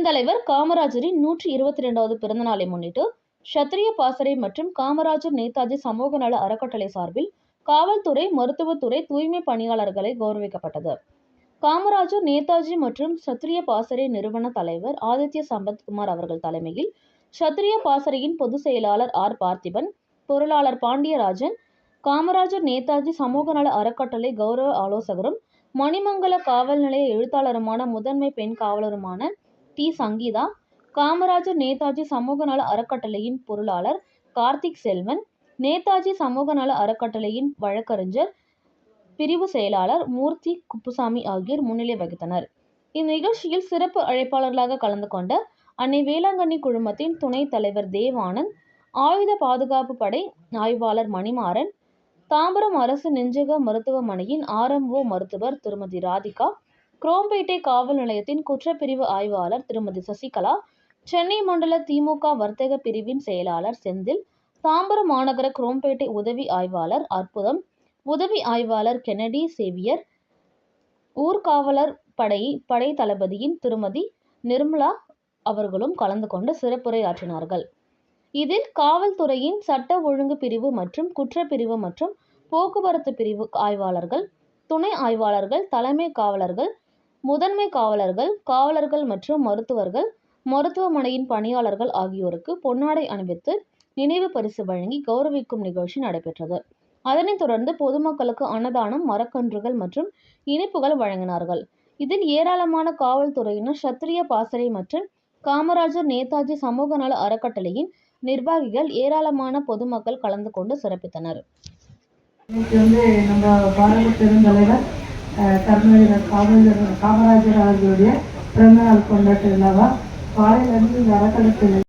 பெருந்தலைவர் காமராஜரின் 122வது பிறந்த நாளை முன்னிட்டு சத்திரிய பாசறை மற்றும் காமராஜர் நேதாஜி சமூக நல அறக்கட்டளை சார்பில் காவல்துறை, மருத்துவத்துறை, தூய்மை பணியாளர்களை கௌரவிக்கப்பட்டது. காமராஜர், நேதாஜி மற்றும் சத்திரிய பாசறை நிறுவன தலைவர் ஆதித்ய சம்பத்குமார் அவர்கள் தலைமையில் சத்திரிய பாசறையின் பொதுச் செயலாளர் ஆர். பார்த்திபன், பொருளாளர் பாண்டியராஜன், காமராஜர் நேதாஜி சமூக நல அறக்கட்டளை கௌரவ ஆலோசகரும் மணிமங்கல காவல் நிலைய எழுத்தாளருமான முதன்மை பெண் காவலருமான டி. சங்கீதா, காமராஜர் நேதாஜி சமூக நல அறக்கட்டளையின் பொருளாளர் கார்த்திக் செல்வன், நேதாஜி சமூக நல அறக்கட்டளையின் வழக்கறிஞர் பிரிவு செயலாளர் மூர்த்தி குப்புசாமி ஆகியோர் முன்னிலை வகித்தனர். இந்நிகழ்ச்சியில் சிறப்பு அழைப்பாளர்களாக கலந்து கொண்ட அன்னை வேளாங்கண்ணி குழுமத்தின் துணைத் தலைவர் தேவானந்த், ஆயுத பாதுகாப்பு படை ஆய்வாளர் மணிமாறன், தாம்பரம் அரசு நெஞ்சக மருத்துவமனையின் RMO மருத்துவர் திருமதி ராதிகா, குரோம்பேட்டை காவல் நிலையத்தின் குற்றப்பிரிவு ஆய்வாளர் திருமதி சசிகலா, சென்னை மண்டல திமுக வர்த்தக பிரிவின் செயலாளர் செந்தில், தாம்பரம் மாநகர குரோம்பேட்டை உதவி ஆய்வாளர் அற்புதம், உதவி ஆய்வாளர் கென்னடி சேவியர், ஊர்காவலர் படை தளபதியின் திருமதி நிர்மலா அவர்களும் கலந்து கொண்டு சிறப்புரையாற்றினார்கள். இதில் காவல்துறையின் சட்ட ஒழுங்கு பிரிவு மற்றும் குற்றப்பிரிவு மற்றும் போக்குவரத்து பிரிவு ஆய்வாளர்கள், துணை ஆய்வாளர்கள், தலைமை காவலர்கள், முதன்மை காவலர்கள், காவலர்கள் மற்றும் மருத்துவர்கள், மருத்துவமனையின் பணியாளர்கள் ஆகியோருக்கு பொன்னாடை அணிவித்து நினைவு பரிசு வழங்கி கௌரவிக்கும் நிகழ்ச்சி நடைபெற்றது. அதனைத் தொடர்ந்து பொதுமக்களுக்கு அன்னதானம், மரக்கன்றுகள் மற்றும் இனிப்புகள் வழங்கினார்கள். இதில் ஏராளமான காவல்துறையினர், சத்திரிய பாசறை மற்றும் காமராஜர் நேதாஜி சமூக நல அறக்கட்டளையின் நிர்வாகிகள், ஏராளமான பொதுமக்கள் கலந்து கொண்டு சிறப்பித்தனர். நம்ம பாரத பெருந்தலைவர் காமராஜர் அவர்களுடைய பிறந்தநாள் கொண்டாட்டு விழாவா காலையிலிருந்து இந்த அறக்கட்டளை